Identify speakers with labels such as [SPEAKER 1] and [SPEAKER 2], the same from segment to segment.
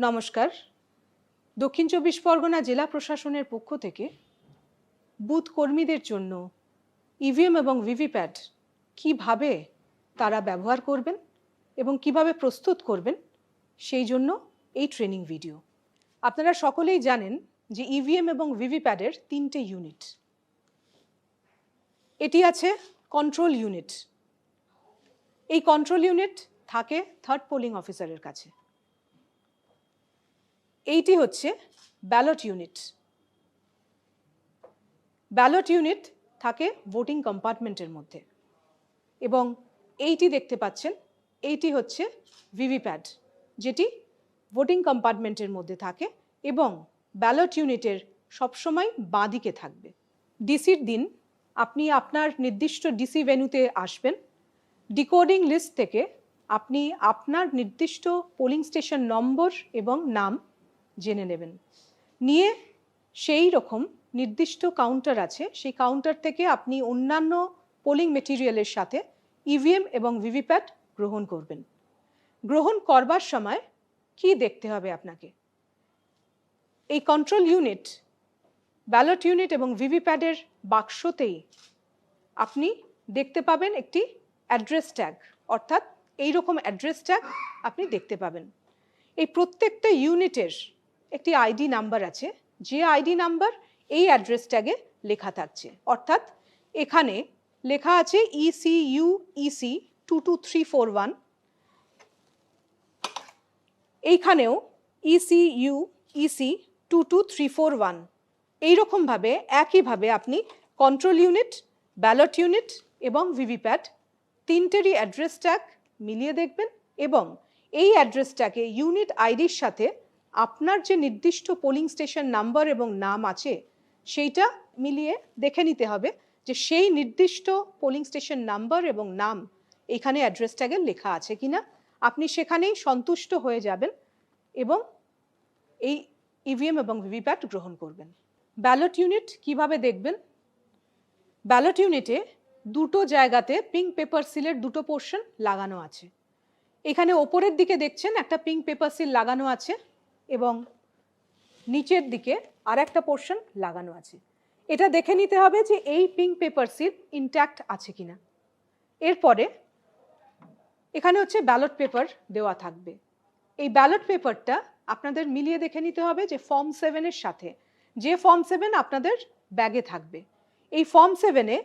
[SPEAKER 1] নমস্কার। দক্ষিণ চব্বিশ পরগনা জেলা প্রশাসনের পক্ষ থেকে বুথ কর্মীদের জন্য ইভিএম এবং ভিভিপ্যাট কিভাবে তারা ব্যবহার করবেন এবং কিভাবে প্রস্তুত করবেন সেই জন্য এই ট্রেনিং ভিডিও। আপনারা সকলেই জানেন যে ইভিএম এবং ভিভিপ্যাটের তিনটে ইউনিট। এটি আছে কন্ট্রোল ইউনিট। এই কন্ট্রোল ইউনিট থাকে থার্ড পোলিং অফিসারের কাছে। এইটি হচ্ছে ব্যালট ইউনিট। ব্যালট ইউনিট থাকে ভোটিং কম্পার্টমেন্টের মধ্যে এবং এইটি দেখতে পাচ্ছেন, এইটি হচ্ছে ভিভিপ্যাট, যেটি ভোটিং কম্পার্টমেন্টের মধ্যে থাকে এবং ব্যালট ইউনিটের সবসময় বাঁদিকে থাকবে। ডিসির দিন আপনি আপনার নির্দিষ্ট ডিসি ভেন্যুতে আসবেন। ডিকোডিং লিস্ট থেকে আপনি আপনার নির্দিষ্ট পোলিং স্টেশন নম্বর এবং নাম জেনে নেবেন। নিয়ে সেই রকম নির্দিষ্ট কাউন্টার আছে, সেই কাউন্টার থেকে আপনি অন্যান্য পোলিং মেটেরিয়ালের সাথে ইভিএম এবং ভিভিপ্যাট গ্রহণ করবেন। গ্রহণ করবার সময় কি দেখতে হবে আপনাকে? এই কন্ট্রোল ইউনিট, ব্যালট ইউনিট এবং ভিভিপ্যাটের বাক্সতেই আপনি দেখতে পাবেন একটি অ্যাড্রেস ট্যাগ, অর্থাৎ এই রকম অ্যাড্রেস ট্যাগ আপনি দেখতে পাবেন। এই প্রত্যেকটা ইউনিটের একটি আইডি নাম্বার আছে, যে আইডি নাম্বার এই অ্যাড্রেস ট্যাগে লেখা থাকছে। অর্থাৎ এখানে লেখা আছে ECU EC 22341, এইখানেও ECU EC 22341। এইরকমভাবে একইভাবে আপনি কন্ট্রোল ইউনিট, ব্যালট ইউনিট এবং ভিভিপ্যাট তিনটেরই অ্যাড্রেস ট্যাগ মিলিয়ে দেখবেন এবং এই অ্যাড্রেস ট্যাগে ইউনিট আইডির সাথে আপনার যে নির্দিষ্ট পোলিং স্টেশন নাম্বার এবং নাম আছে সেইটা মিলিয়ে দেখে নিতে হবে যে সেই নির্দিষ্ট পোলিং স্টেশন নাম্বার এবং নাম এখানে অ্যাড্রেস ট্যাগে লেখা আছে কিনা। আপনি সেখানেই সন্তুষ্ট হয়ে যাবেন এবং এই ইভিএম এবং ভিভিপ্যাট গ্রহণ করবেন। ব্যালট ইউনিট কিভাবে দেখবেন? ব্যালট ইউনিটে দুটো জায়গাতে পিঙ্ক পেপার সিলের দুটো পোর্শন লাগানো আছে। এখানে ওপরের দিকে দেখছেন একটা পিঙ্ক পেপার সিল লাগানো আছে এবং নিচের দিকে আর একটা পোর্শন লাগানো আছে। এটা দেখে নিতে হবে যে এই পিঙ্ক পেপার সিল ইনট্যাক্ট আছে কিনা। এরপরে এখানে হচ্ছে ব্যালট পেপার দেওয়া থাকবে। এই ব্যালট পেপারটা আপনাদের মিলিয়ে দেখে নিতে হবে যে ফর্ম 7-এর সাথে, যে ফর্ম 7 আপনাদের ব্যাগে থাকবে, এই ফর্ম 7-এ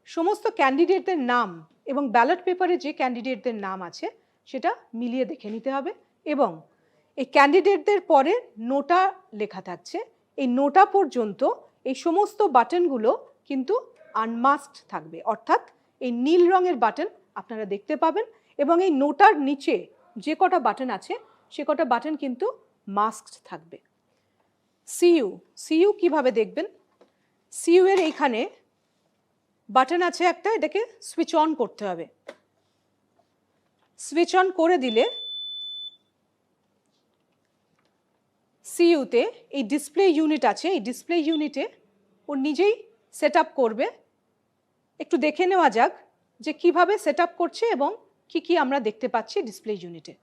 [SPEAKER 1] সমস্ত ক্যান্ডিডেটদের নাম এবং ব্যালট পেপারে যে ক্যান্ডিডেটদের নাম আছে সেটা মিলিয়ে দেখে নিতে হবে। এবং এই ক্যান্ডিডেটদের পরে নোটা লেখা থাকছে, এই নোটা পর্যন্ত এই সমস্ত বাটনগুলো কিন্তু আনমাস্কড থাকবে, অর্থাৎ এই নীল রঙের বাটন আপনারা দেখতে পাবেন এবং এই নোটার নিচে যে কটা বাটন আছে সে কটা বাটন কিন্তু মাস্কড থাকবে। সিইউ কিভাবে দেখবেন? সিইউ এর এইখানে বাটন আছে একটা, এটাকে সুইচ অন করতে হবে। সুইচ অন করে দিলে সিইউতে এই ডিসপ্লে ইউনিট আছে, এই ডিসপ্লে ইউনিটে ও নিজেই সেট আপ করবে। একটু দেখে নেওয়া যাক যে কিভাবে সেট আপ করছে এবং কি কি আমরা দেখতে পাচ্ছি ডিসপ্লে ইউনিটে।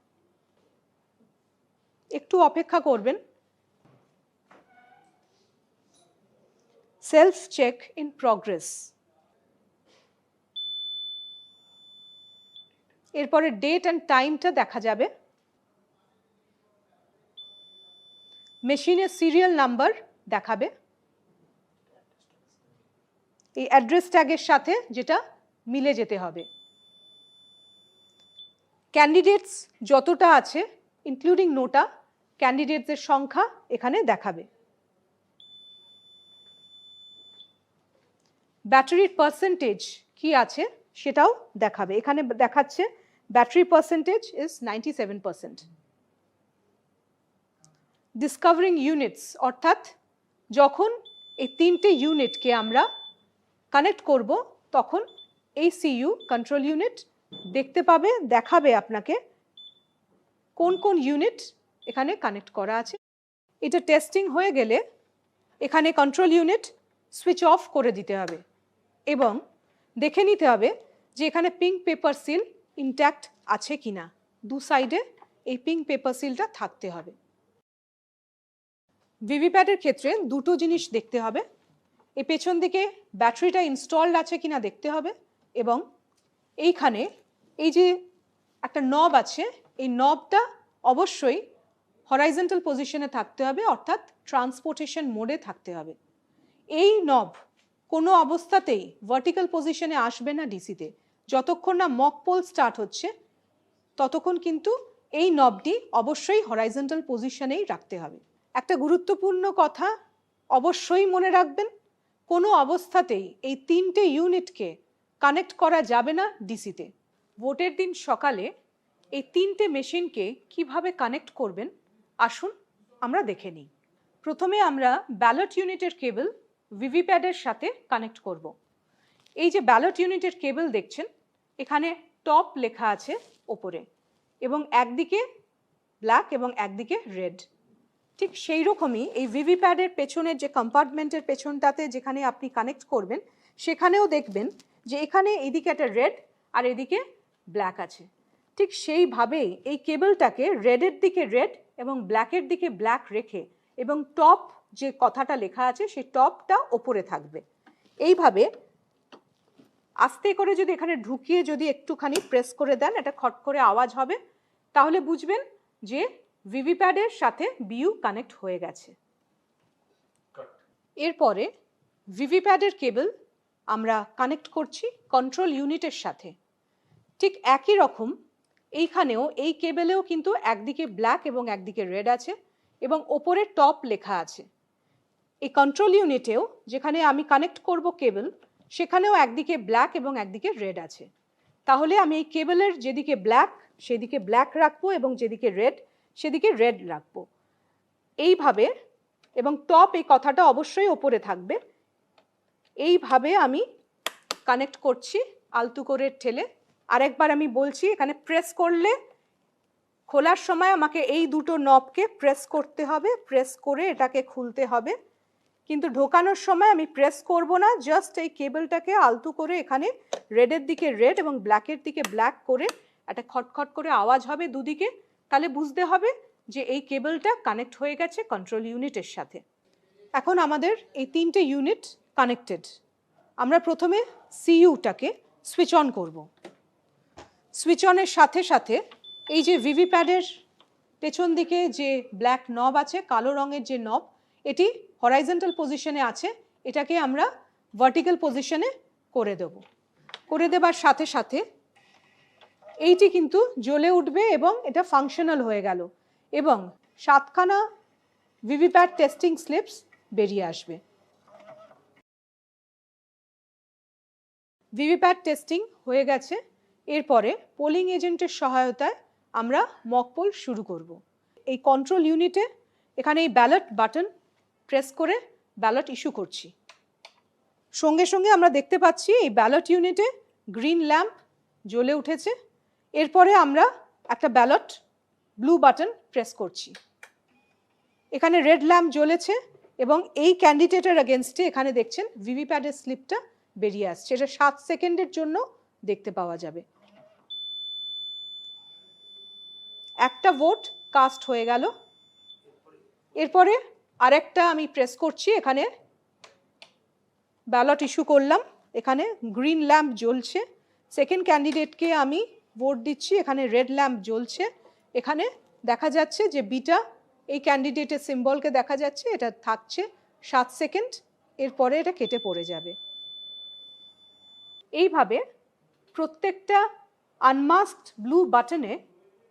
[SPEAKER 1] একটু অপেক্ষা করবেন। Self check in progress. এরপরে ডেট অ্যান্ড টাইমটা দেখা যাবে। মেশিনের সিরিয়াল নাম্বার দেখাবে এই অ্যাড্রেস ট্যাগের সাথে, যেটা মিলে যেতে হবে। ক্যান্ডিডেটস যতটা আছে ইনক্লুডিং নোটা, ক্যান্ডিডেটদের সংখ্যা এখানে দেখাবে। ব্যাটারির পার্সেন্টেজ কি আছে সেটাও দেখাবে। এখানে দেখাচ্ছে battery percentage is 97%। Discovering units, অর্থাৎ যখন এই তিনটে ইউনিটকে আমরা কানেক্ট করব তখন এই সিইউ কন্ট্রোল ইউনিট দেখতে পাবে, দেখাবে আপনাকে কোন কোন ইউনিট এখানে কানেক্ট করা আছে। এটা টেস্টিং হয়ে গেলে এখানে কন্ট্রোল ইউনিট সুইচ অফ করে দিতে হবে এবং দেখে নিতে হবে যে এখানে পিঙ্ক পেপার সিল ইনট্যাক্ট আছে কিনা। দু সাইডে এই পিঙ্ক পেপার সিলটা থাকতে হবে। ভিভিপ্যাটের ক্ষেত্রে দুটো জিনিস দেখতে হবে, এই পেছন দিকে ব্যাটারিটা ইনস্টলড আছে কিনা দেখতে হবে, এবং এইখানে এই যে একটা নব আছে, এই নবটা অবশ্যই হরাইজন্টাল পজিশনে থাকতে হবে, অর্থাৎ ট্রান্সপোর্টেশন মোডে থাকতে হবে। এই নব কোনো অবস্থাতেই ভার্টিক্যাল পজিশনে আসবে না ডিসিতে। যতক্ষণ না মক পোল স্টার্ট হচ্ছে ততক্ষণ কিন্তু এই নবটি অবশ্যই হরাইজন্টাল পজিশনেই রাখতে হবে। একটা গুরুত্বপূর্ণ কথা অবশ্যই মনে রাখবেন, কোনো অবস্থাতেই এই তিনটে ইউনিটকে কানেক্ট করা যাবে না ডিসিতে। ভোটের দিন সকালে এই তিনটে মেশিনকে কিভাবে কানেক্ট করবেন আসুন আমরা দেখে নিই। প্রথমে আমরা ব্যালট ইউনিটের কেবল ভিভিপ্যাডের সাথে কানেক্ট করব। এই যে ব্যালট ইউনিটের কেবল দেখছেন, এখানে টপ লেখা আছে ওপরে, এবং একদিকে ব্ল্যাক এবং একদিকে রেড। ঠিক সেই রকমই এই ভিভিপ্যাডের পেছনের যে কম্পার্টমেন্টের পেছনটাতে যেখানে আপনি কানেক্ট করবেন, সেখানেও দেখবেন যে এখানে এদিকে একটা রেড আর এদিকে ব্ল্যাক আছে। ঠিক সেইভাবেই এই কেবলটাকে রেডের দিকে রেড এবং ব্ল্যাকের দিকে ব্ল্যাক রেখে, এবং টপ যে কথাটা লেখা আছে সেই টপটা ওপরে থাকবে। এইভাবে আস্তে করে যদি এখানে ঢুকিয়ে যদি একটুখানি প্রেস করে দেন, এটা খট করে আওয়াজ হবে, তাহলে বুঝবেন যে ভিভিপ্যাডের সাথে বিইউ কানেক্ট হয়ে গেছে। এরপরে ভিভিপ্যাডের কেবল আমরা কানেক্ট করছি কন্ট্রোল ইউনিটের সাথে। ঠিক একই রকম এইখানেও এই কেবলেও কিন্তু একদিকে ব্ল্যাক এবং একদিকে রেড আছে, এবং ওপরে টপ লেখা আছে। এই কন্ট্রোল ইউনিটেও যেখানে আমি কানেক্ট করব কেবল, সেখানেও একদিকে ব্ল্যাক এবং একদিকে রেড আছে। তাহলে আমি এই কেবলের যেদিকে ব্ল্যাক সেদিকে ব্ল্যাক রাখবো, এবং যেদিকে রেড সেদিকে রেড রাখবো, এইভাবে। এবং টপ এই কথাটা অবশ্যই ওপরে থাকবে। এইভাবে আমি কানেক্ট করছি আলতু করে ঠেলে। আরেকবার আমি বলছি, এখানে প্রেস করলে, খোলার সময় আমাকে এই দুটো নবকে প্রেস করতে হবে, প্রেস করে এটাকে খুলতে হবে। কিন্তু ঢোকানোর সময় আমি প্রেস করব না, জাস্ট এই কেবলটাকে আলতু করে এখানে রেডের দিকে রেড এবং ব্ল্যাকের দিকে ব্ল্যাক করে একটা খটখট করে আওয়াজ হবে দুদিকে, তাহলে বুঝতে হবে যে এই কেবলটা কানেক্ট হয়ে গেছে কন্ট্রোল ইউনিটের সাথে। এখন আমাদের এই তিনটে ইউনিট কানেক্টেড। আমরা প্রথমে সিইউটাকে সুইচ অন করব। সুইচ অনের সাথে সাথে এই যে ভিভিপ্যাডের পেছন দিকে যে ব্ল্যাক নব আছে, কালো রঙের যে নব, এটি হরাইজন্টাল পজিশনে আছে, এটাকে আমরা ভার্টিক্যাল পজিশনে করে দেব। করে দেবার সাথে সাথে এইটি কিন্তু জ্বলে উঠবে এবং এটা ফাংশনাল হয়ে গেল, এবং 7খানা ভিভিপ্যাড টেস্টিং স্লিপস বেরিয়ে আসবে। ভিভিপ্যাড টেস্টিং হয়ে গেছে। এরপরে পোলিং এজেন্টের সহায়তায় আমরা মক পোল শুরু করব। এই কন্ট্রোল ইউনিটে এখানে এই ব্যালট বাটন প্রেস করে ব্যালট ইস্যু করছি। সঙ্গে সঙ্গে আমরা দেখতে পাচ্ছি এই ব্যালট ইউনিটে গ্রিন ল্যাম্প জ্বলে উঠেছে। এরপরে আমরা একটা ব্যালট ব্লু বাটন প্রেস করছি। এখানে রেড ল্যাম্প জ্বলেছে, এবং এই ক্যান্ডিডেটের এগেনস্টে এখানে দেখছেন ভিভিপ্যাডের স্লিপটা বেরিয়ে আসছে। এটা 7 সেকেন্ডের জন্য দেখতে পাওয়া যাবে। একটা ভোট কাস্ট হয়ে গেল। এরপরে আরেকটা আমি প্রেস করছি, এখানে ব্যালট ইস্যু করলাম, এখানে গ্রিন ল্যাম্প জ্বলছে। সেকেন্ড ক্যান্ডিডেটকে আমি ভোট দিচ্ছি, এখানে রেড ল্যাম্প জ্বলছে। এখানে দেখা যাচ্ছে যে বিটা এই ক্যান্ডিডেটের সিম্বলকে দেখা যাচ্ছে, এটা থাকছে 7 সেকেন্ড, এরপরে এটা কেটে পড়ে যাবে। এইভাবে প্রত্যেকটা আনমাস্কড ব্লু বাটনে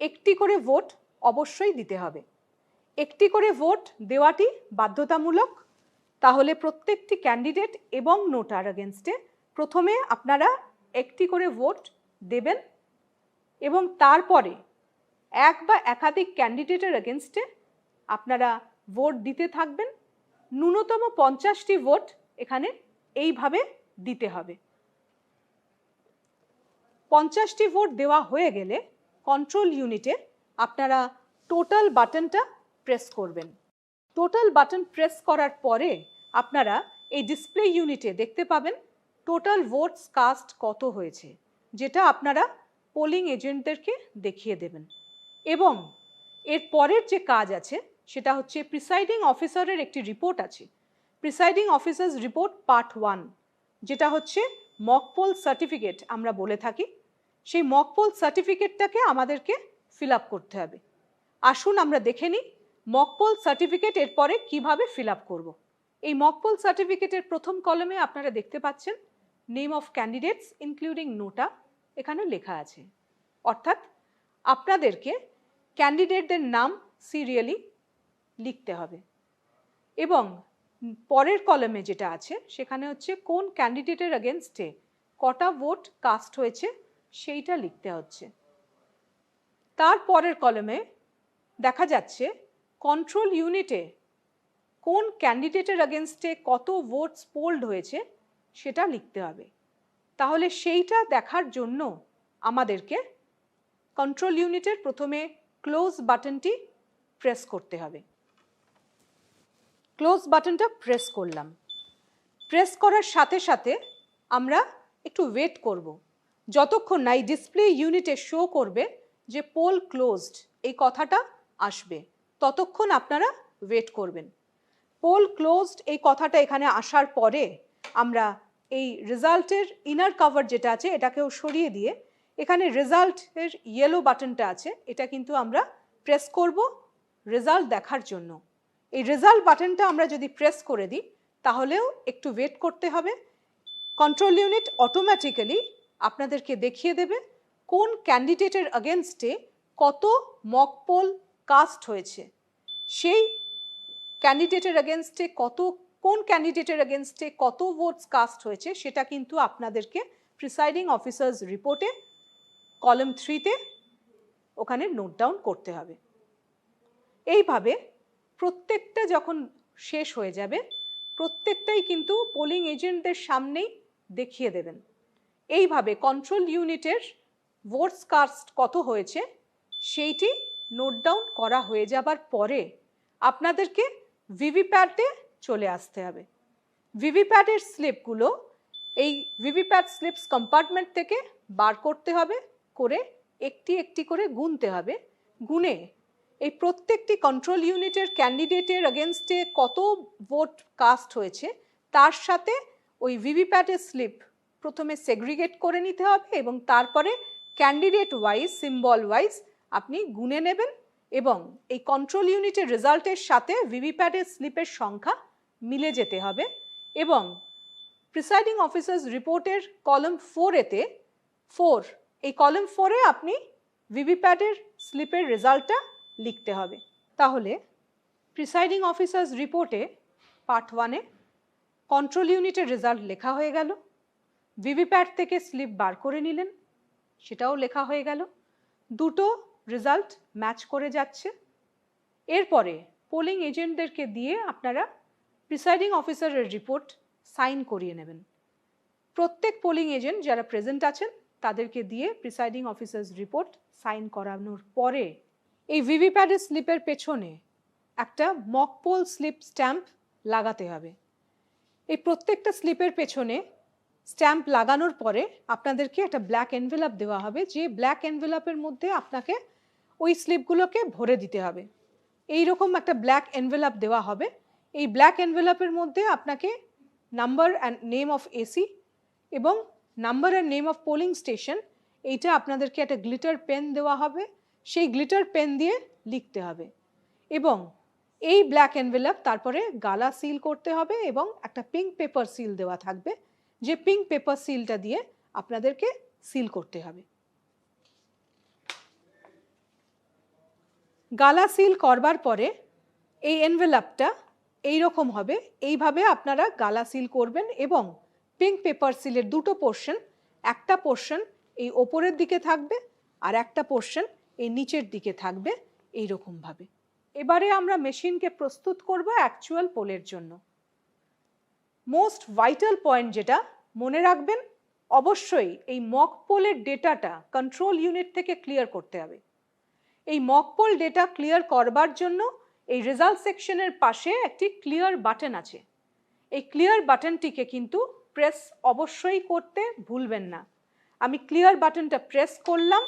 [SPEAKER 1] একটি করে ভোট অবশ্যই দিতে হবে। একটি করে ভোট দেওয়াটি বাধ্যতামূলক। তাহলে প্রত্যেকটি ক্যান্ডিডেট এবং নোটার এগেনস্টে প্রথমে আপনারা একটি করে ভোট দেবেন, এবং তারপরে এক বা একাধিক ক্যান্ডিডেটের এগেনস্টে আপনারা ভোট দিতে থাকবেন। ন্যূনতম 50টি ভোট এখানে এইভাবে দিতে হবে। 50টি ভোট দেওয়া হয়ে গেলে কন্ট্রোল ইউনিটে আপনারা টোটাল বাটনটা প্রেস করবেন। টোটাল বাটন প্রেস করার পরে আপনারা এই ডিসপ্লে ইউনিটে দেখতে পাবেন টোটাল ভোটস কাস্ট কত হয়েছে, যেটা আপনারা পোলিং এজেন্টদেরকে দেখিয়ে দেবেন। এবং এর পরের যে কাজ আছে সেটা হচ্ছে প্রিসাইডিং অফিসারের একটি রিপোর্ট আছে, প্রিসাইডিং অফিসার্স রিপোর্ট পার্ট 1, যেটা হচ্ছে মক পোল সার্টিফিকেট আমরা বলে থাকি। সেই মক পোল সার্টিফিকেটটাকে আমাদেরকে ফিল আপ করতে হবে। আসুন আমরা দেখে নিই মক পোল সার্টিফিকেট এরপরে কিভাবে ফিল আপ করব। এই মক পোল সার্টিফিকেটের প্রথম কলমে আপনারা দেখতে পাচ্ছেন নেম অফ ক্যান্ডিডেটস ইনক্লুডিং নোটা এখানে লেখা আছে, অর্থাৎ আপনাদেরকে ক্যান্ডিডেটদের নাম সিরিয়ালি লিখতে হবে। এবং পরের কলমে যেটা আছে সেখানে হচ্ছে কোন ক্যান্ডিডেটের এগেনস্টে কটা ভোট কাস্ট হয়েছে সেইটা লিখতে হচ্ছে। তার পরের কলমে দেখা যাচ্ছে কন্ট্রোল ইউনিটে কোন ক্যান্ডিডেটের এগেনস্টে কত ভোটস পোল্ড হয়েছে সেটা লিখতে হবে। তাহলে সেইটা দেখার জন্য আমাদেরকে কন্ট্রোল ইউনিটের প্রথমে ক্লোজ বাটনটি প্রেস করতে হবে। ক্লোজ বাটনটা প্রেস করলাম। প্রেস করার সাথে সাথে আমরা একটু ওয়েট করব, যতক্ষণ না এই ডিসপ্লে ইউনিটে শো করবে যে পোল ক্লোজড এই কথাটা আসবে, ততক্ষণ আপনারা ওয়েট করবেন। পোল ক্লোজড এই কথাটা এখানে আসার পরে আমরা এই রেজাল্টের ইনার কভার যেটা আছে এটাকেও সরিয়ে দিয়ে এখানে রেজাল্টের ইয়েলো বাটনটা আছে, এটা কিন্তু আমরা প্রেস করব রেজাল্ট দেখার জন্য। এই রেজাল্ট বাটনটা আমরা যদি প্রেস করে দিই তাহলেও একটু ওয়েট করতে হবে। কন্ট্রোল ইউনিট অটোমেটিক্যালি আপনাদেরকে দেখিয়ে দেবে কোন ক্যান্ডিডেটের এগেনস্টে কত মক পোল কাস্ট হয়েছে, সেই ক্যান্ডিডেটের এগেনস্টে কোন ক্যান্ডিডেটের এগেনস্টে কত ভোটস কাস্ট হয়েছে সেটা কিন্তু আপনাদেরকে প্রিসাইডিং অফিসার্স রিপোর্টে কলাম 3-তে ওখানে নোট ডাউন করতে হবে। এইভাবে প্রত্যেকটা যখন শেষ হয়ে যাবে প্রত্যেকটাই কিন্তু পোলিং এজেন্টদের সামনেই দেখিয়ে দেবেন। এইভাবে কন্ট্রোল ইউনিটের ভোটস কাস্ট কত হয়েছে সেইটি নোট ডাউন করা হয়ে যাবার পরে আপনাদেরকে ভিভিপ্যাটে চলে আসতে হবে। ভিভিপ্যাটের স্লিপগুলো এই ভিভিপ্যাট স্লিপস কম্পার্টমেন্ট থেকে বার করতে হবে, করে একটি একটি করে গুনতে হবে। গুনে এই প্রত্যেকটি কন্ট্রোল ইউনিটের ক্যান্ডিডেটের এগেনস্টে কত ভোট কাস্ট হয়েছে তার সাথে ওই ভিভিপ্যাটের স্লিপ প্রথমে সেগ্রিগেট করে নিতে হবে এবং তারপরে ক্যান্ডিডেট ওয়াইজ সিম্বল ওয়াইজ আপনি গুনে নেবেন এবং এই কন্ট্রোল ইউনিটের রেজাল্টের সাথে ভিভিপ্যাটের স্লিপের সংখ্যা মিলে যেতে হবে। এবং প্রিসাইডিং অফিসার্স রিপোর্টের কলাম 4-এতে এই কলাম 4-এ আপনি ভিভিপ্যাটের স্লিপের রেজাল্টটা লিখতে হবে। তাহলে প্রিসাইডিং অফিসার্স রিপোর্টে পার্ট 1-এ কন্ট্রোল ইউনিটের রেজাল্ট লেখা হয়ে গেল, ভিভিপ্যাট থেকে স্লিপ বার করে নিলেন সেটাও লেখা হয়ে গেল, দুটো রেজাল্ট ম্যাচ করে যাচ্ছে। এরপরে পোলিং এজেন্টদেরকে দিয়ে আপনারা প্রিসাইডিং অফিসারের রিপোর্ট সাইন করিয়ে নেবেন। প্রত্যেক পোলিং এজেন্ট যারা প্রেজেন্ট আছেন তাদেরকে দিয়ে প্রিসাইডিং অফিসার্স রিপোর্ট সাইন করানোর পরে এই ভিভিপ্যাটের স্লিপের পেছনে একটা মক পোল স্লিপ স্ট্যাম্প লাগাতে হবে। এই প্রত্যেকটা স্লিপের পেছনে স্ট্যাম্প লাগানোর পরে আপনাদেরকে একটা ব্ল্যাক এনভেলপ দেওয়া হবে, যে ব্ল্যাক এনভেলপের মধ্যে আপনাকে ওই স্লিপগুলোকে ভরে দিতে হবে। এই রকম একটা ব্ল্যাক এনভেলপ দেওয়া হবে। এই ব্ল্যাক এনভেলপের মধ্যে আপনাকে number and name of AC এবং number and name of polling station এইটা আপনাদেরকে একটা গ্লিটার পেন দেওয়া হবে, সেই গ্লিটার পেন দিয়ে লিখতে হবে এবং এই ব্ল্যাক এনভেলপ তারপরে গালা সিল করতে হবে এবং একটা পিঙ্ক পেপার সিল দেওয়া থাকবে, যে পিঙ্ক পেপার সিলটা দিয়ে আপনাদেরকে সিল করতে হবে। গালা সিল করবার পরে এই এনভেলপটা এইরকম হবে, এইভাবে আপনারা গালা সিল করবেন এবং পিঙ্ক পেপার সিলের দুটো পোর্শন, একটা পোর্শন এই ওপরের দিকে থাকবে আর একটা পোর্শন এই নিচের দিকে থাকবে এইরকমভাবে। এবারে আমরা মেশিনকে প্রস্তুত করব অ্যাকচুয়াল পোলের জন্য। মোস্ট ভাইটাল পয়েন্ট যেটা মনে রাখবেন, অবশ্যই এই মক পোলের ডেটাটা কন্ট্রোল ইউনিট থেকে ক্লিয়ার করতে হবে। এই মক পোল ডেটা ক্লিয়ার করবার জন্য এই রেজাল্ট সেকশনের পাশে একটি ক্লিয়ার বাটন আছে, এই ক্লিয়ার বাটনটিকে কিন্তু প্রেস অবশ্যই করতে ভুলবেন না। আমি ক্লিয়ার বাটনটা প্রেস করলাম।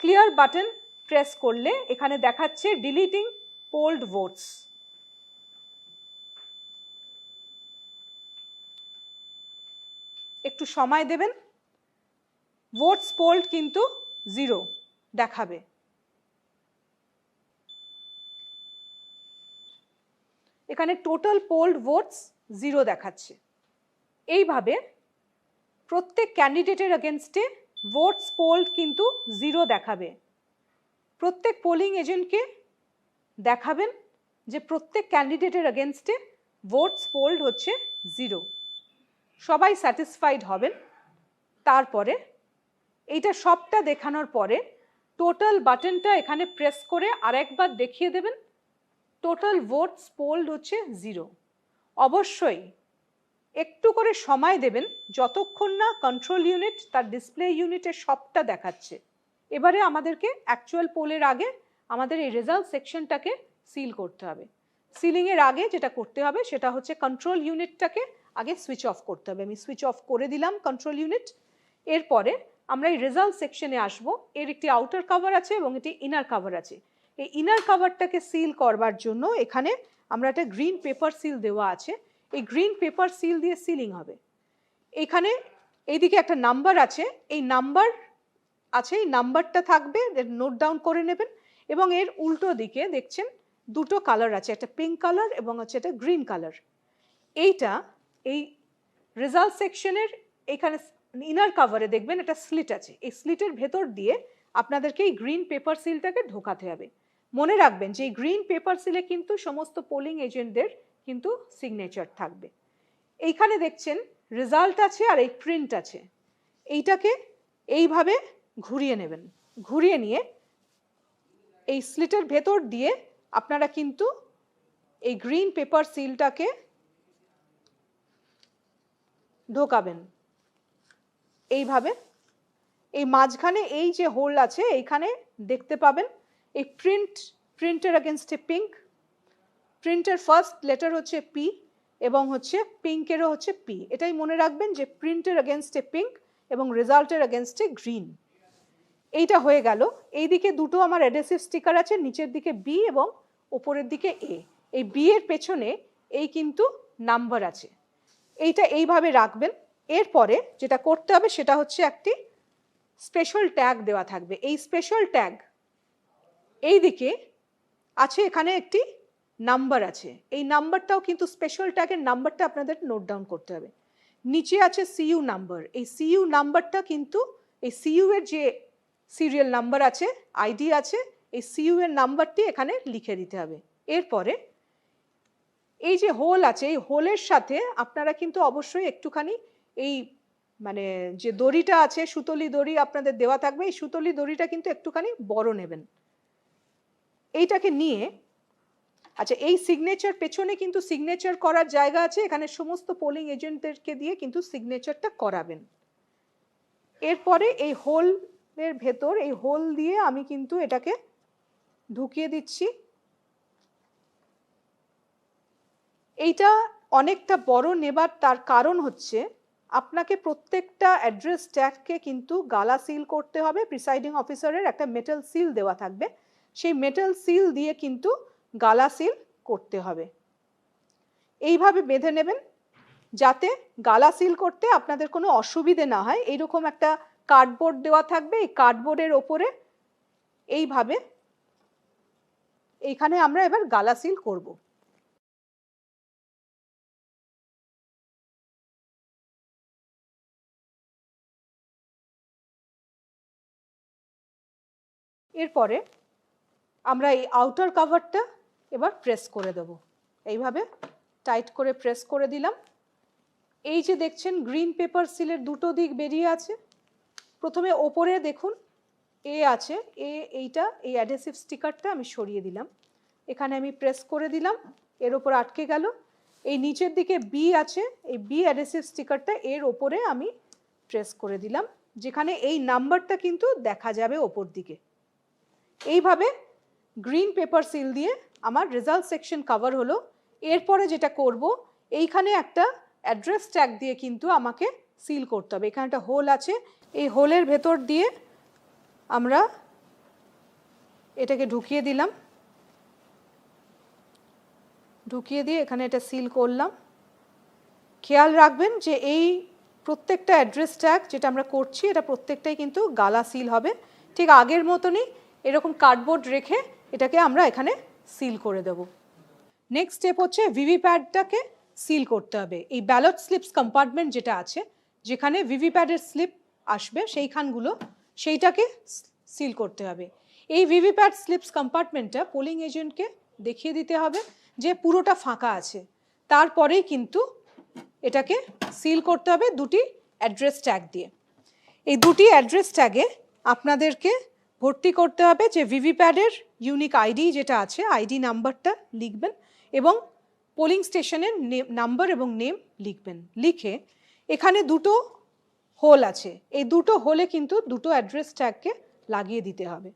[SPEAKER 1] ক্লিয়ার বাটন প্রেস করলে এখানে দেখাচ্ছে ডিলিটিং পোলড ভোটস। একটু সময় দেবেন। ভোটস পোলড কিন্তু 0 দেখাবে। এখানে টোটাল পোলড ভোটস 0 দেখাচ্ছে। এইভাবে প্রত্যেক ক্যান্ডিডেটের এগেনস্টে ভোটস পোলড কিন্তু 0 দেখাবে। প্রত্যেক পোলিং এজেন্টকে দেখাবেন যে প্রত্যেক ক্যান্ডিডেটের এগেনস্টে ভোটস পোলড হচ্ছে 0। সবাই স্যাটিসফাইড হবেন। তারপরে এইটা সবটা দেখানোর পরে টোটাল বাটনটা এখানে প্রেস করে আরেকবার দেখিয়ে দেবেন টোটাল ভোটস পোলড হচ্ছে 0। অবশ্যই একটু করে সময় দেবেন যতক্ষণ না কন্ট্রোল ইউনিট তার ডিসপ্লে ইউনিটে সবটা দেখাচ্ছে। এবারে আমাদেরকে অ্যাকচুয়াল পোলের আগে আমাদের এই রেজাল্ট সেকশনটাকে সিল করতে হবে। সিলিংয়ের আগে যেটা করতে হবে সেটা হচ্ছে কন্ট্রোল ইউনিটটাকে আগে সুইচ অফ করতে হবে। আমি সুইচ অফ করে দিলাম কন্ট্রোল ইউনিট। এরপরে আমরা এই রেজাল্ট সেকশনে আসব। এর একটি আউটার কভার আছে এবং একটি ইনার কভার আছে। এই ইনার কভারটাকে সিল করবার জন্য এখানে আমরা একটা গ্রিন পেপার সিল দেওয়া আছে। এই গ্রিন পেপার সিল দিয়ে সিলিং হবে। এখানে এইদিকে একটা নাম্বার আছে, এই নাম্বার আছে, এই নাম্বারটা থাকবে, নোট ডাউন করে নেবেন। এবং এর উল্টো দিকে দেখছেন দুটো কালার আছে, একটা পিঙ্ক কালার এবং হচ্ছে একটা গ্রিন কালার। এইটা এই রেজাল্ট সেকশনের এখানে ইনার কভারে দেখবেন একটা স্লিট আছে। এই স্লিটের ভেতর দিয়ে আপনাদেরকে এই গ্রিন পেপার সিলটাকে ঢোকাতে হবে। মনে রাখবেন যে এই গ্রিন পেপার সিলে কিন্তু সমস্ত পোলিং এজেন্টদের কিন্তু সিগনেচার থাকবে। এইখানে দেখছেন রেজাল্ট আছে আর এই প্রিন্ট আছে। এইটাকে এইভাবে ঘুরিয়ে নেবেন। ঘুরিয়ে নিয়ে এই স্লিটের ভেতর দিয়ে আপনারা কিন্তু এই গ্রিন পেপার সিলটাকে ঢোকাবেন এইভাবে। এই মাঝখানে এই যে হোল আছে এইখানে দেখতে পাবেন এই প্রিন্টের এগেনস্টে পিঙ্ক, প্রিন্টের ফার্স্ট লেটার হচ্ছে পি এবং হচ্ছে পিঙ্কেরও হচ্ছে পি। এটাই মনে রাখবেন যে প্রিন্টের এগেনস্টে পিঙ্ক এবং রেজাল্টের এগেনস্টে গ্রিন। এইটা হয়ে গেল। এইদিকে দুটো আমার অ্যাডহেসিভ স্টিকার আছে, নিচের দিকে বি এবং উপরের দিকে এ। এই বি এর পেছনে এই কিন্তু নাম্বার আছে। এইটা এইভাবে রাখবেন। এরপরে যেটা করতে হবে সেটা হচ্ছে একটি স্পেশাল ট্যাগ দেওয়া থাকবে। এই স্পেশাল ট্যাগ এইদিকে আছে, এখানে একটি নাম্বার আছে। এই নাম্বারটাও কিন্তু স্পেশাল ট্যাগের নাম্বারটা আপনাদের নোট ডাউন করতে হবে। নিচে আছে সিইউ নাম্বার। এই সিইউ নাম্বারটা কিন্তু এই সিইউ এর যে সিরিয়াল নাম্বার আছে, আইডি আছে, এই সিইউ এর নাম্বারটি এখানে লিখে দিতে হবে। এরপরে এই যে হোল আছে এই হোলের সাথে আপনারা কিন্তু অবশ্যই একটুখানি এই মানে যে দড়িটা আছে সুতলি দড়ি আপনাদের দেওয়া থাকবে, এই সুতলি দড়িটা কিন্তু একটুখানি বড় নেবেন। এইটাকে নিয়ে আচ্ছা এই সিগনেচার পেছনে কিন্তু সিগনেচার করার জায়গা আছে, এখানে সমস্ত পোলিং এজেন্টদেরকে দিয়ে কিন্তু সিগনেচারটা করাবেন। এরপরে এই হোলের ভেতর এই হোল দিয়ে আমি কিন্তু এটাকে ঢুকিয়ে দিচ্ছি। এইটা অনেকটা বড় নেবার তার কারণ হচ্ছে আপনাকে প্রত্যেকটা অ্যাড্রেস ট্যাগকে কিন্তু গালা সিল করতে হবে। প্রিসাইডিং অফিসারের একটা মেটাল সিল দেওয়া থাকবে, সেই মেটাল সিল দিয়ে কিন্তু গালা সিল করতে হবে। এইভাবে বেঁধে নেবেন যাতে গালা সিল করতে আপনাদের কোনো অসুবিধে না হয়। এইরকম একটা কার্ডবোর্ড দেওয়া থাকবে, এই কার্ডবোর্ডের ওপরে এইভাবে এইখানে আমরা এবার গালা সিল করব। এরপরে আমরা এই আউটার কভারটা এবার প্রেস করে দেব। এইভাবে টাইট করে প্রেস করে দিলাম। এই যে দেখছেন গ্রিন পেপার সিলের দুটো দিক বেরিয়ে আছে। প্রথমে ওপরে দেখুন এ আছে, এইটা এই অ্যাডহেসিভ স্টিকারটা আমি সরিয়ে দিলাম, এখানে আমি প্রেস করে দিলাম, এর ওপর আটকে গেল। এই নিচের দিকে বি আছে, এই বি অ্যাডহেসিভ স্টিকারটা এর ওপরে আমি প্রেস করে দিলাম, যেখানে এই নাম্বারটা কিন্তু দেখা যাবে ওপর দিকে। এইভাবে গ্রিন পেপার সিল দিয়ে আমার রেজাল্ট সেকশন কভার হলো। এরপরে যেটা করব এইখানে একটা অ্যাড্রেস ট্যাগ দিয়ে কিন্তু আমাকে সিল করতে হবে। এখানে একটা হোল আছে, এই হোলের ভেতর দিয়ে আমরা এটাকে ঢুকিয়ে দিলাম। ঢুকিয়ে দিয়ে এখানে এটা সিল করলাম। খেয়াল রাখবেন যে এই প্রত্যেকটা অ্যাড্রেস ট্যাগ যেটা আমরা করছি এটা প্রত্যেকটাই কিন্তু গালা সিল হবে। ঠিক আগের মতনই এরকম কার্ডবোর্ড রেখে এটাকে আমরা এখানে সিল করে দেব। নেক্সট স্টেপ হচ্ছে ভিভিপ্যাডটাকে সিল করতে হবে। এই ব্যালট স্লিপস কম্পার্টমেন্ট যেটা আছে, যেখানে ভিভিপ্যাডের স্লিপ আসবে সেইটাকে সিল করতে হবে। এই ভিভিপ্যাড স্লিপস কম্পার্টমেন্টটা পোলিং এজেন্টকে দেখিয়ে দিতে হবে যে পুরোটা ফাঁকা আছে। তারপরেই কিন্তু এটাকে সিল করতে হবে দুটি অ্যাড্রেস ট্যাগ দিয়ে। এই দুটি অ্যাড্রেস ট্যাগে আপনাদেরকে ভর্তি করতে হবে যে ভিভিপ্যাডের ইউনিক আইডি যেটা আছে, আইডি নাম্বারটা লিখবেন এবং পোলিং স্টেশনের নাম্বার এবং নেম লিখবেন। লিখে এখানে দুটো হোল আছে, এই দুটো হোলে কিন্তু দুটো অ্যাড্রেস ট্যাগকে লাগিয়ে দিতে হবে।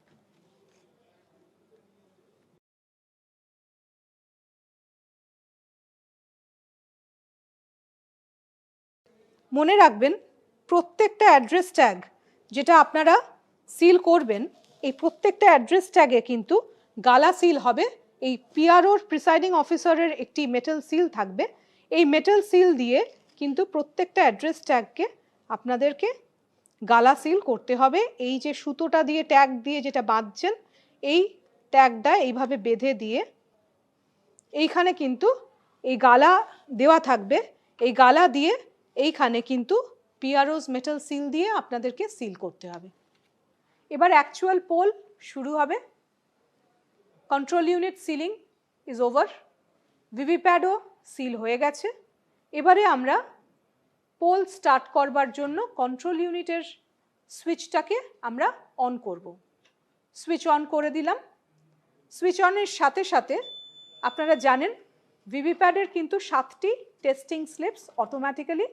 [SPEAKER 1] মনে রাখবেন প্রত্যেকটা অ্যাড্রেস ট্যাগ যেটা আপনারা সিল করবেন, এই প্রত্যেকটা অ্যাড্রেস ট্যাগে কিন্তু গালা সিল হবে। এই পিআরওর প্রিসাইডিং অফিসারের একটি মেটাল সিল থাকবে। এই মেটাল সিল দিয়ে কিন্তু প্রত্যেকটা অ্যাড্রেস ট্যাগকে আপনাদেরকে গালা সিল করতে হবে। এই যে সুতোটা দিয়ে ট্যাগ দিয়ে যেটা বাঁধছেন, এই ট্যাগটা এইভাবে বেঁধে দিয়ে এইখানে কিন্তু এই গালা দেওয়া থাকবে। এই গালা দিয়ে এইখানে কিন্তু পিআরওস মেটাল সিল দিয়ে আপনাদেরকে সিল করতে হবে। এবার অ্যাকচুয়াল পোল শুরু হবে। Control unit sealing is over. ভিভিপ্যাডও সিল হয়ে গেছে। এবারে আমরা পোল স্টার্ট করবার জন্য কন্ট্রোল ইউনিটের সুইচটাকে আমরা অন করব। সুইচ অন করে দিলাম। সুইচ অনের সাথে সাথে আপনারা জানেন ভিভিপ্যাডের কিন্তু 7টি টেস্টিং স্লিপস অটোমেটিক্যালি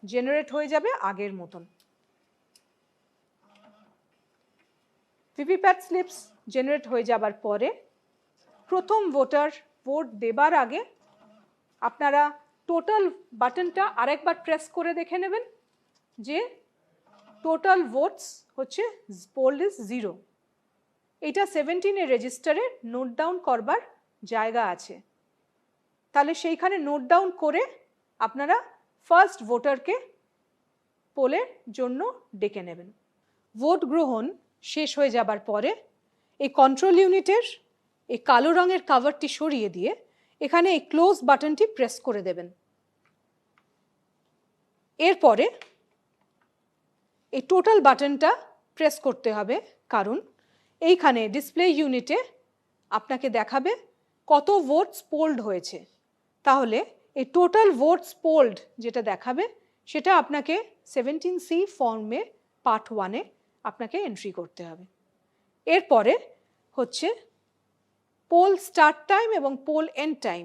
[SPEAKER 1] জেনারেট হয়ে যাবে আগের মতন। ভিভিপ্যাড স্লিপস জেনারেট হয়ে যাবার পরে প্রথম ভোটার ভোট দেবার আগে আপনারা টোটাল বাটনটা আরেকবার প্রেস করে দেখে নেবেন যে টোটাল ভোটস হচ্ছে পোল ইজ 0। এটা 17 রেজিস্টারে নোট ডাউন করবার জায়গা আছে। তাহলে সেইখানে নোট ডাউন করে আপনারা ফার্স্ট ভোটারকে পোলের জন্য ডেকে নেবেন। ভোট গ্রহণ শেষ হয়ে যাবার পরে এই কন্ট্রোল ইউনিটের এই কালো রঙের কভারটি সরিয়ে দিয়ে এখানে এই ক্লোজ বাটনটি প্রেস করে দেবেন। এরপরে এই টোটাল বাটনটা প্রেস করতে হবে, কারণ এইখানে ডিসপ্লে ইউনিটে আপনাকে দেখাবে কত ভোটস পোল্ড হয়েছে। তাহলে এই টোটাল ভোটস পোল্ড যেটা দেখাবে সেটা আপনাকে 17C ফর্মে পার্ট 1-এ আপনাকে এন্ট্রি করতে হবে। এরপরে হচ্ছে পোল স্টার্ট টাইম এবং পোল এন্ড টাইম,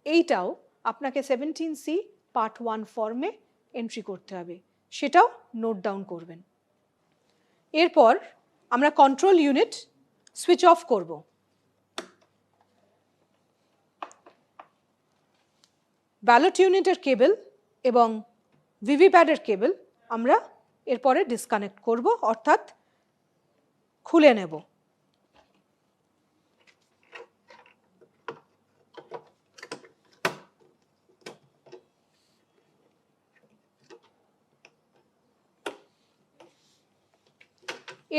[SPEAKER 1] এইটাও আপনাকে 17C পার্ট 1 ফর্মে এন্ট্রি করতে হবে, সেটাও নোট ডাউন করবেন। এরপর আমরা কন্ট্রোল ইউনিট সুইচ অফ করব। ব্যালট ইউনিটের কেবল এবং ভিভিপ্যাডের কেবল আমরা এরপরে ডিসকানেক্ট করব, অর্থাৎ খুলে নেব।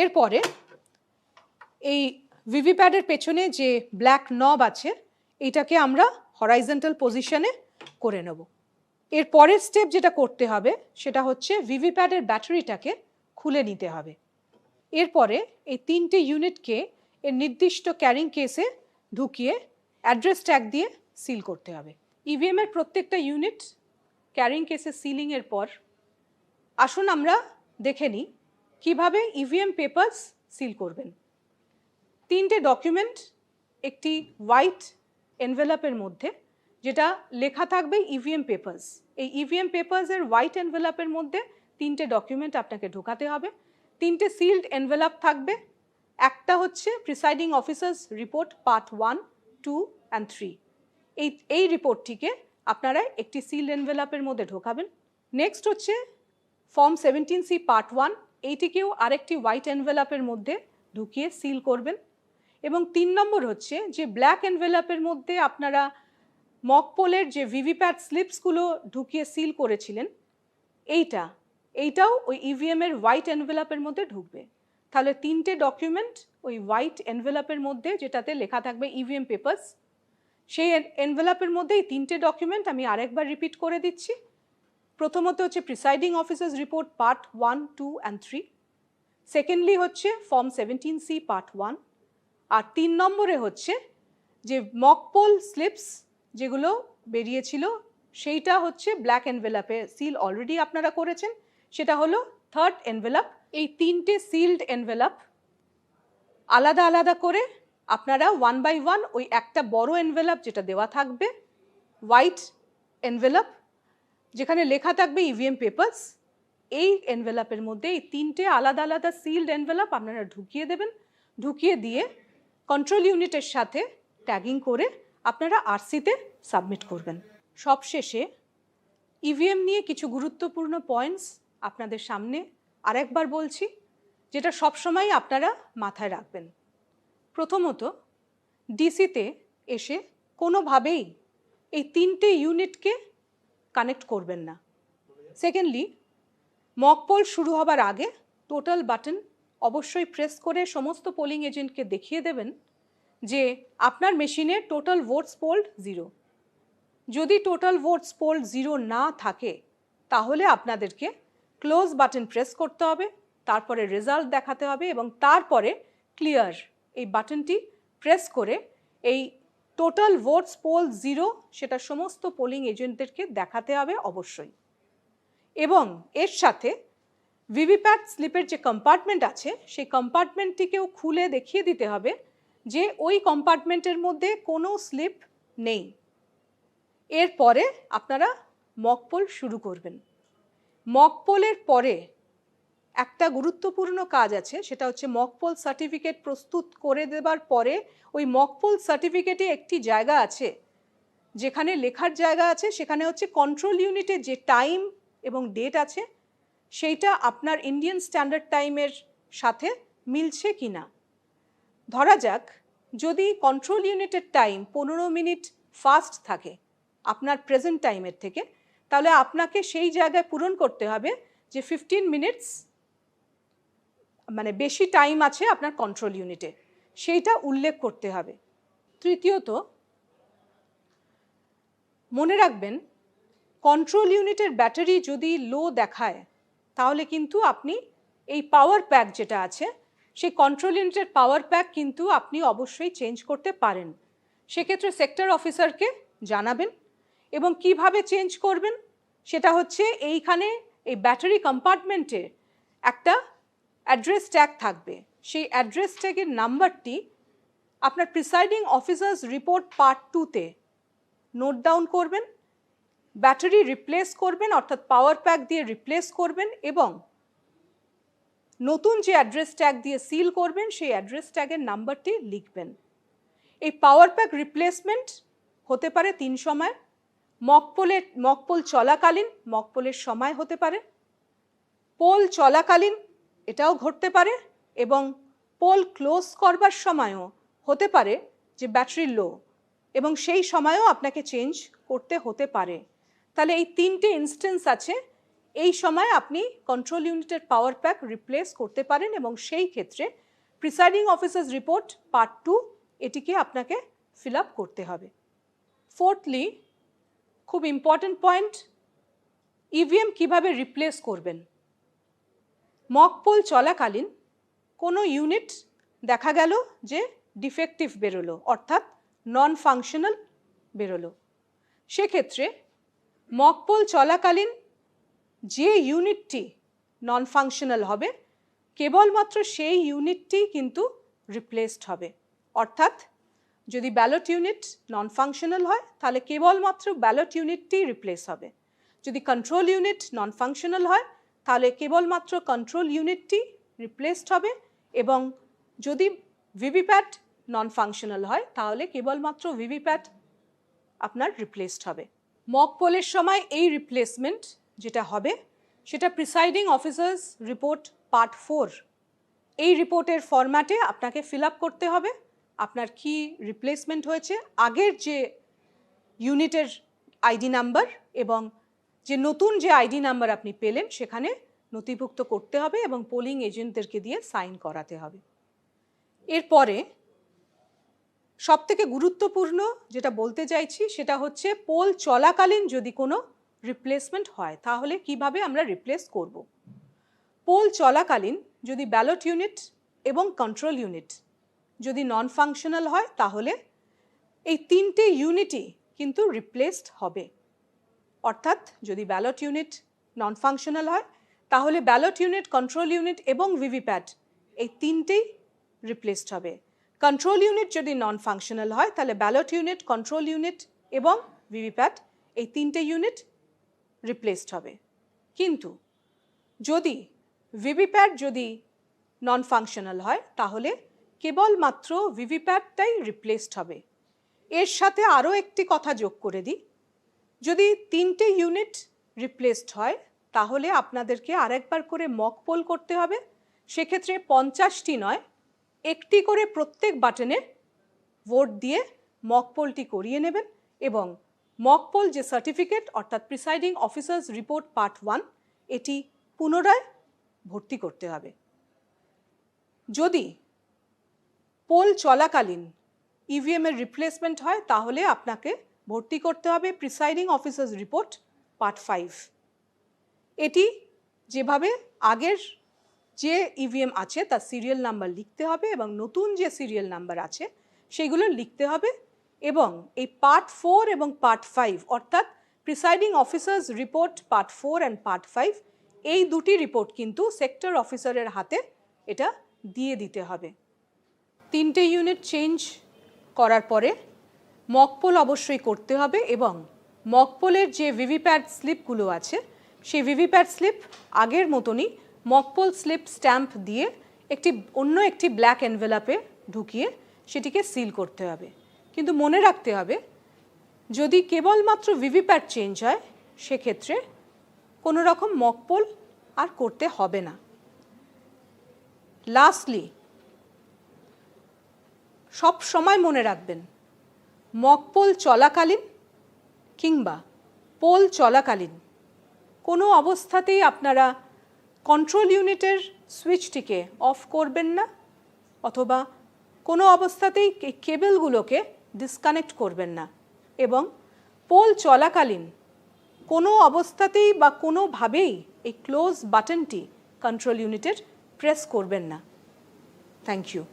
[SPEAKER 1] এরপরে এই ভিভিপ্যাডের পেছনে যে ব্ল্যাক নব আছে এটাকে আমরা হরাইজন্টাল পজিশনে করে নেব। এর পরের স্টেপ যেটা করতে হবে সেটা হচ্ছে ভিভিপ্যাডের ব্যাটারিটাকে খুলে নিতে হবে। এরপরে এই 3টে ইউনিটকে এর নির্দিষ্ট ক্যারিং কেসে ঢুকিয়ে অ্যাড্রেস ট্যাগ দিয়ে সিল করতে হবে। ইভিএম এর প্রত্যেকটা ইউনিট ক্যারিং কেসে সিলিংয়ের পর আসুন আমরা দেখে নিই কীভাবে ইভিএম পেপারস সিল করবেন। 3টে ডকুমেন্ট একটি হোয়াইট এনভেলপের মধ্যে, যেটা লেখা থাকবে ইভিএম পেপারস। এই ইভিএম পেপারসের হোয়াইট এনভেলপের মধ্যে 3টে ডকুমেন্ট আপনাকে ঢোকাতে হবে। 3টে সিল্ড এনভেলপ থাকবে। একটা হচ্ছে presiding officers report part 1, 2 and 3। এই রিপোর্টটিকে আপনারা একটি সিল্ড এনভেলপের মধ্যে ঢোকাবেন। নেক্সট হচ্ছে ফর্ম 17C পার্ট 1, এইটিকেও আরেকটি হোয়াইট এনভেলপের মধ্যে ঢুকিয়ে সিল করবেন। এবং 3 নম্বর হচ্ছে যে ব্ল্যাক এনভেলপের মধ্যে আপনারা মক পোলের যে ভিভিপ্যাট স্লিপসগুলো ঢুকিয়ে সিল করেছিলেন এইটাও ওই ইভিএমের হোয়াইট এনভেলপের মধ্যে ঢুকবে। তাহলে 3টে ডকুমেন্ট ওই হোয়াইট এনভেলপের মধ্যে, যেটাতে লেখা থাকবে ইভিএম পেপার্স, সেই এনভেলপের মধ্যে এই 3টে ডকুমেন্ট আমি আরেকবার রিপিট করে দিচ্ছি। প্রথমত হচ্ছে presiding officers report part 1, 2 and 3। Secondly হচ্ছে ফর্ম 17C পার্ট 1। আর 3 নম্বরে হচ্ছে যে মক পোল স্লিপস যেগুলো বেরিয়েছিল সেইটা হচ্ছে ব্ল্যাক এনভেলপে সিল অলরেডি আপনারা করেছেন, সেটা হলো থার্ড এনভেলপ। এই 3টে সিলড এনভেলপ আলাদা আলাদা করে আপনারা 1 by 1 ওই একটা বড় এনভেলপ যেটা দেওয়া থাকবে হোয়াইট এনভেলপ যেখানে লেখা থাকবে ইভিএম পেপার্স, এই এনভেলপের মধ্যে এই 3টে আলাদা আলাদা সিলড এনভেলপ আপনারা ঢুকিয়ে দেবেন। ঢুকিয়ে দিয়ে কন্ট্রোল ইউনিটের সাথে ট্যাগিং করে আপনারা আরসিতে সাবমিট করবেন। সবশেষে ইভিএম নিয়ে কিছু গুরুত্বপূর্ণ পয়েন্টস আপনাদের সামনে আরেকবার বলছি, যেটা সবসময় আপনারা মাথায় রাখবেন। প্রথমত, ডিসিতে এসে কোনোভাবেই এই 3টে ইউনিটকে কানেক্ট করবেন না। সেকেন্ডলি, মক পোল শুরু হবার আগে টোটাল বাটন অবশ্যই প্রেস করে সমস্ত পোলিং এজেন্টকে দেখিয়ে দেবেন যে আপনার মেশিনে টোটাল ভোটস পোলড 0। যদি টোটাল ভোটস পোলড 0 না থাকে তাহলে আপনাদেরকে ক্লোজ বাটন প্রেস করতে হবে, তারপরে রেজাল্ট দেখাতে হবে এবং তারপরে ক্লিয়ার এই বাটনটি প্রেস করে এই টোটাল ভোটস পোল 0 সেটা সমস্ত পোলিং এজেন্টদেরকে দেখাতে হবে অবশ্যই। এবং এর সাথে ভিভিপ্যাট স্লিপের যে কম্পার্টমেন্ট আছে সেই কম্পার্টমেন্টটিকেও খুলে দেখিয়ে দিতে হবে যে ওই কম্পার্টমেন্টের মধ্যে কোনো স্লিপ নেই। এরপরে আপনারা মক পোল শুরু করবেন। মক পোলের পরে একটা গুরুত্বপূর্ণ কাজ আছে, সেটা হচ্ছে মক পোল সার্টিফিকেট প্রস্তুত করে দেবার পরে ওই মক পোল সার্টিফিকেটে একটি জায়গা আছে যেখানে লেখার জায়গা আছে, সেখানে হচ্ছে কন্ট্রোল ইউনিটের যে টাইম এবং ডেট আছে সেইটা আপনার ইন্ডিয়ান স্ট্যান্ডার্ড টাইমের সাথে মিলছে কি না। ধরা যাক যদি কন্ট্রোল ইউনিটের টাইম 15 মিনিট ফাস্ট থাকে আপনার প্রেজেন্ট টাইমের থেকে, তাহলে আপনাকে সেই জায়গায় পূরণ করতে হবে যে 15 মিনিটস মানে বেশি টাইম আছে আপনার কন্ট্রোল ইউনিটে, সেইটা উল্লেখ করতে হবে। তৃতীয়ত, মনে রাখবেন কন্ট্রোল ইউনিটের ব্যাটারি যদি লো দেখায় তাহলে কিন্তু আপনি এই পাওয়ার প্যাক যেটা আছে সেই কন্ট্রোল ইউনিটের পাওয়ার প্যাক কিন্তু আপনি অবশ্যই চেঞ্জ করতে পারেন। সেক্ষেত্রে সেক্টর অফিসারকে জানাবেন এবং কিভাবে চেঞ্জ করবেন সেটা হচ্ছে এইখানে এই ব্যাটারি কম্পার্টমেন্টে একটা অ্যাড্রেস ট্যাগ থাকবে, সেই অ্যাড্রেস ট্যাগের নাম্বারটি আপনার প্রিসাইডিং অফিসার্স রিপোর্ট পার্ট 2-তে নোট ডাউন করবেন, ব্যাটারি রিপ্লেস করবেন অর্থাৎ পাওয়ার প্যাক দিয়ে রিপ্লেস করবেন এবং নতুন যে অ্যাড্রেস ট্যাগ দিয়ে সিল করবেন সেই অ্যাড্রেস ট্যাগের নাম্বারটি লিখবেন। এই পাওয়ার প্যাক রিপ্লেসমেন্ট হতে পারে 3 সময়, মক পোল চলাকালীন, মক পোলের সময় হতে পারে, পোল চলাকালীন এটাও ঘটতে পারে এবং পোল ক্লোজ করবার সময়ও হতে পারে যে ব্যাটারি লো এবং সেই সময়ও আপনাকে চেঞ্জ করতে হতে পারে। তাহলে এই 3টে ইনস্ট্যান্স আছে, এই সময় আপনি কন্ট্রোল ইউনিটের পাওয়ার প্যাক রিপ্লেস করতে পারেন এবং সেই ক্ষেত্রে প্রিসাইডিং অফিসার্স রিপোর্ট পার্ট 2 এটিকে আপনাকে ফিল আপ করতে হবে। ফোর্থলি, খুব ইম্পর্টেন্ট পয়েন্ট, ইভিএম কিভাবে রিপ্লেস করবেন। মক পোল চলাকালীন কোনো ইউনিট দেখা গেল যে ডিফেক্টিভ বেরোলো অর্থাৎ নন ফাংশনাল বেরোলো, সেক্ষেত্রে মক পোল চলাকালীন যে ইউনিটটি নন ফাংশনাল হবে কেবলমাত্র সেই ইউনিটটি কিন্তু রিপ্লেসড হবে। অর্থাৎ যদি ব্যালট ইউনিট নন ফাংশনাল হয় তাহলে কেবলমাত্র ব্যালট ইউনিটটি রিপ্লেস হবে, যদি কন্ট্রোল ইউনিট নন ফাংশনাল হয় তাহলে কেবলমাত্র কন্ট্রোল ইউনিটটি রিপ্লেসড হবে এবং যদি ভিভিপ্যাট নন ফাংশনাল হয় তাহলে কেবলমাত্র ভিভিপ্যাট আপনার রিপ্লেসড হবে। মক পোলের সময় এই রিপ্লেসমেন্ট যেটা হবে সেটা প্রিসাইডিং অফিসার্স রিপোর্ট পার্ট 4 এই রিপোর্টের ফরম্যাটে আপনাকে ফিল আপ করতে হবে আপনার কি রিপ্লেসমেন্ট হয়েছে। আগের যে ইউনিটের আইডি নাম্বার এবং যে নতুন যে আইডি নাম্বার আপনি পেলেন সেখানে নথিভুক্ত করতে হবে এবং পোলিং এজেন্টদেরকে দিয়ে সাইন করাতে হবে। এরপরে সবথেকে গুরুত্বপূর্ণ যেটা বলতে চাইছি সেটা হচ্ছে পোল চলাকালীন যদি কোনো রিপ্লেসমেন্ট হয় তাহলে কিভাবে আমরা রিপ্লেস করব। পোল চলাকালীন যদি ব্যালট ইউনিট এবং কন্ট্রোল ইউনিট যদি নন ফাংশনাল হয় তাহলে এই তিনটে ইউনিটই কিন্তু রিপ্লেসড হবে। অর্থাৎ যদি ব্যালট ইউনিট নন ফাংশনাল হয় তাহলে ব্যালট ইউনিট, কন্ট্রোল ইউনিট এবং ভিভিপ্যাট এই তিনটেই রিপ্লেসড হবে। কন্ট্রোল ইউনিট যদি নন ফাংশনাল হয় তাহলে ব্যালট ইউনিট, কন্ট্রোল ইউনিট এবং ভিভিপ্যাট এই তিনটে ইউনিট রিপ্লেসড হবে। কিন্তু যদি ভিভিপ্যাট যদি নন ফাংশনাল হয় তাহলে কেবলমাত্র ভিভিপ্যাটটাই রিপ্লেসড হবে। এর সাথে আরও একটি কথা যোগ করে দিই, যদি তিনটে ইউনিট রিপ্লেসড হয় তাহলে আপনাদেরকে আরেকবার করে মক পোল করতে হবে। সেক্ষেত্রে 50টি নয়, একটি করে প্রত্যেক বাটনে ভোট দিয়ে মক পোলটি করিয়ে নেবেন এবং মক পোল যে সার্টিফিকেট অর্থাৎ প্রিসাইডিং অফিসার্স রিপোর্ট পার্ট 1 এটি পুনরায় ভর্তি করতে হবে। যদি পোল চলাকালীন ইভিএমের রিপ্লেসমেন্ট হয় তাহলে আপনাকে ভর্তি করতে হবে প্রিসাইডিং অফিসার্স রিপোর্ট পার্ট 5। এটি যেভাবে আগের যে ইভিএম আছে তার সিরিয়াল নাম্বার লিখতে হবে এবং নতুন যে সিরিয়াল নাম্বার আছে সেগুলো লিখতে হবে এবং এই পার্ট 4 এবং পার্ট 5 অর্থাৎ presiding officers report part 4 and part 5 এই দুটি রিপোর্ট কিন্তু সেক্টর অফিসারের হাতে এটা দিয়ে দিতে হবে। তিনটে ইউনিট চেঞ্জ করার পরে মক পোল অবশ্যই করতে হবে এবং মক পোলের যে ভিভিপ্যাট স্লিপগুলো আছে সেই ভিভিপ্যাট স্লিপ আগের মতনই মক পোল স্লিপ স্ট্যাম্প দিয়ে অন্য একটি ব্ল্যাক এনভেলাপে ঢুকিয়ে সেটিকে সিল করতে হবে। কিন্তু মনে রাখতে হবে যদি কেবলমাত্র ভিভিপ্যাট চেঞ্জ হয় সেক্ষেত্রে কোনো রকম মক পোল আর করতে হবে না। লাস্টলি সব সময় মনে রাখবেন মক পোল চলাকালীন কিংবা পোল চলাকালীন কোনো অবস্থাতেই আপনারা কন্ট্রোল ইউনিটের সুইচটিকে অফ করবেন না অথবা কোনো অবস্থাতেই কেবলগুলোকে ডিসকানেক্ট করবেন না এবং পোল চলাকালীন কোনো অবস্থাতেই বা কোনোভাবেই এই ক্লোজ বাটনটি কন্ট্রোল ইউনিটের প্রেস করবেন না। Thank you.